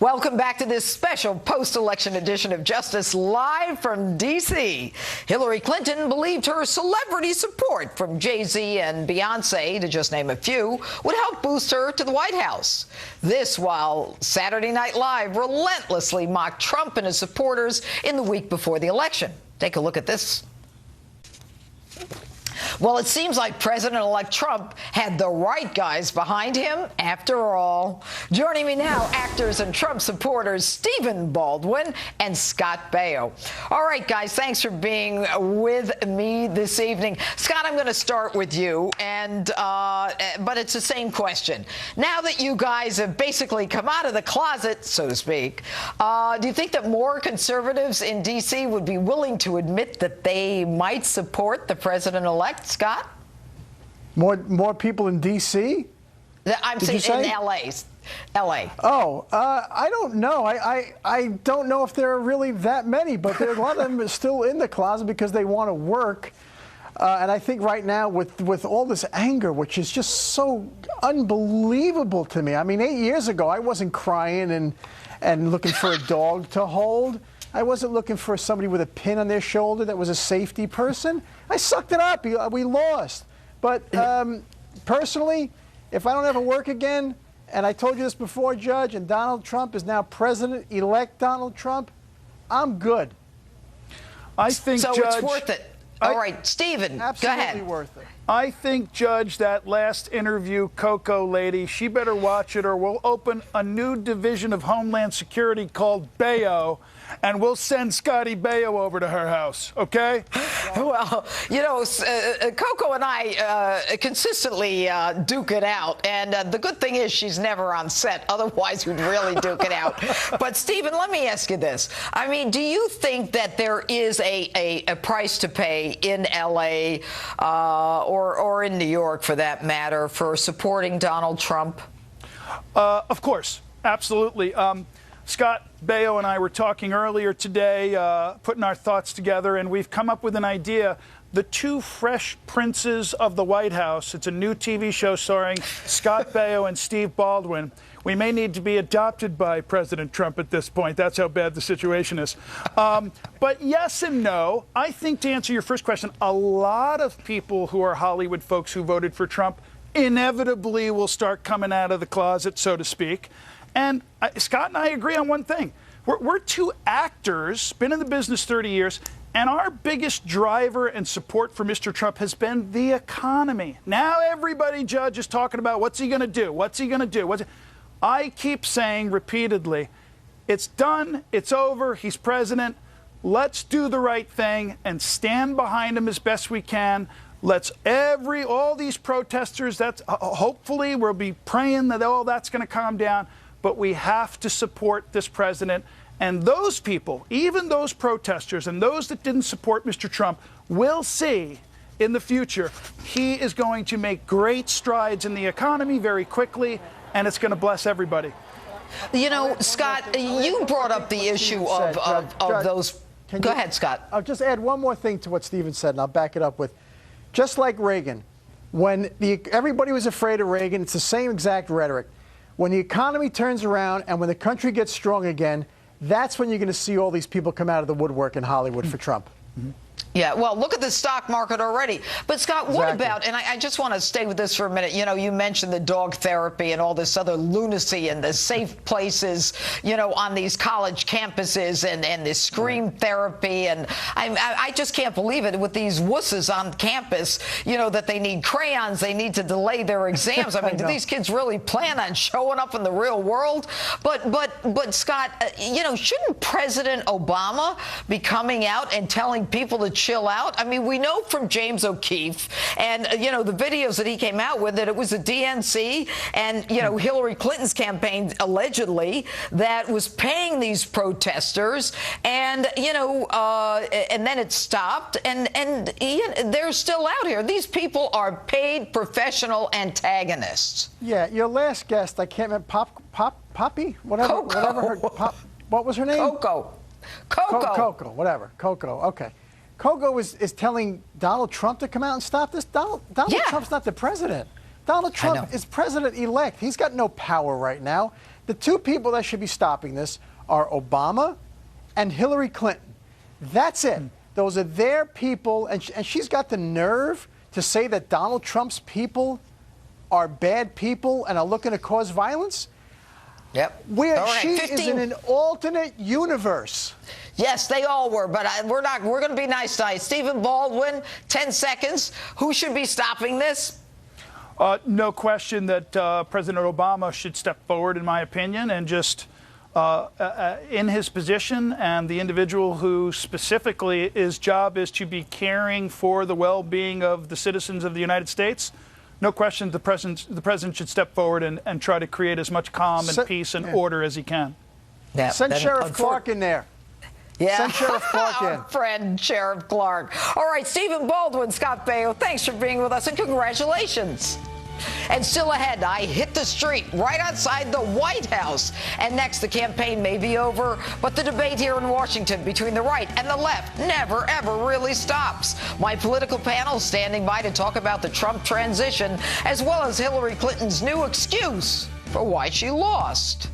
Welcome back to this special post-election edition of Justice live from D.C. Hillary Clinton believed her celebrity support from Jay-Z and Beyonce, to just name a few, would help boost her to the White House. This while Saturday Night Live relentlessly mocked Trump and his supporters in the week before the election. Take a look at this. Well, it seems like President-elect Trump had the right guys behind him after all. Joining me now, actors and Trump supporters Stephen Baldwin and Scott Baio. All right, guys, thanks for being with me this evening. Scott, I'm going to start with you, but it's the same question. Now that you guys have basically come out of the closet, so to speak, do you think that more conservatives in D.C. would be willing to admit that they might support the president-elect? Scott? More people in D.C.? I'm saying in L.A. Oh, I don't know. I don't know if there are really that many, but there are a lot of them are still in the closet because they want to work. And I think right now with all this anger, which is just so unbelievable to me. I mean, 8 years ago, I wasn't crying and looking for a dog to hold. I wasn't looking for somebody with a pin on their shoulder that was a safety person. I sucked it up. We lost. But personally, if I don't ever work again, and I told you this before, Judge, and Donald Trump is now President-elect Donald Trump, I'm good. I think, so Judge, it's worth it. All right, Stephen, go ahead. Absolutely worth it. I think, Judge, that last interview, Coco lady, she better watch it or we'll open a new division of Homeland Security called Baio, and we'll send Scotty Baio over to her house, okay? Well, you know, Coco and I consistently duke it out, and the good thing is she's never on set. Otherwise, we'd really duke it out. But, Stephen, let me ask you this. I mean, do you think that there is a price to pay in L.A. Or in New York, for that matter, for supporting Donald Trump? Of course. Absolutely. Scott Baio and I were talking earlier today, putting our thoughts together, and we've come up with an idea. The Two Fresh Princes of the White House. It's a new TV show starring Scott Baio and Steve Baldwin. We may need to be adopted by President Trump at this point. That's how bad the situation is. But yes and no. I think, to answer your first question, a lot of people who are Hollywood folks who voted for Trump inevitably will start coming out of the closet, so to speak. And Scott and I agree on one thing. We're two actors, been in the business 30 years, and our biggest driver and support for Mr. Trump has been the economy. Now everybody, Judge, is talking about what's he going to do? What's he going to do? I keep saying repeatedly, it's done, it's over, he's president. Let's do the right thing and stand behind him as best we can. Let's all these protesters, hopefully we'll be praying that all that's going to calm down. But we have to support this president. And those people, even those protesters and those that didn't support Mr. Trump, will see in the future he is going to make great strides in the economy very quickly, and it's going to bless everybody. You know, Scott, you brought up the issue of those. Go ahead, Scott. I'll just add one more thing to what Stephen said, and I'll back it up with, just like Reagan, when everybody was afraid of Reagan, it's the same exact rhetoric. When the economy turns around and when the country gets strong again, that's when you're going to see all these people come out of the woodwork in Hollywood for Trump. Mm-hmm. Yeah, well, look at the stock market already. But, Scott, what about, and I just want to stay with this for a minute, you know, you mentioned the dog therapy and all this other lunacy and the safe places, you know, on these college campuses and this scream therapy. And I just can't believe it with these wusses on campus, you know, that they need crayons, they need to delay their exams. I mean, do these kids really plan on showing up in the real world? But Scott, you know, shouldn't President Obama be coming out and telling people to chill out? I mean, we know from James O'Keefe and, you know, the videos that he came out with that it was the DNC and, you know, Hillary Clinton's campaign allegedly that was paying these protesters and, you know, and then it stopped and they're still out here. These people are paid professional antagonists. Yeah, your last guest, I can't remember, Poppy? Whatever her, what was her name? Coco, whatever. Coco, okay. Coco is telling Donald Trump to come out and stop this. Donald Trump's not the president. Donald Trump is president-elect. He's got no power right now. The two people that should be stopping this are Obama and Hillary Clinton. That's it. Those are their people, and she's got the nerve to say that Donald Trump's people are bad people and are looking to cause violence? Yep. She is in an alternate universe. Yes, they all were, but we're not. We're going to be nice tonight. Stephen Baldwin, 10 seconds. Who should be stopping this? No question that President Obama should step forward, in my opinion, and just in his position, and the individual who specifically his job is to be caring for the well-being of the citizens of the United States. No question the president should step forward and try to create as much calm and peace and order as he can. Yeah, Send Sheriff Clark in there. Yeah. Send Sheriff Clark in. Our friend Sheriff Clark. All right, Stephen Baldwin, Scott Baio, thanks for being with us and congratulations. And still ahead, I hit the street right outside the White House. And next, the campaign may be over, but the debate here in Washington between the right and the left never, ever really stops. My political panel standing by to talk about the Trump transition, as well as Hillary Clinton's new excuse for why she lost.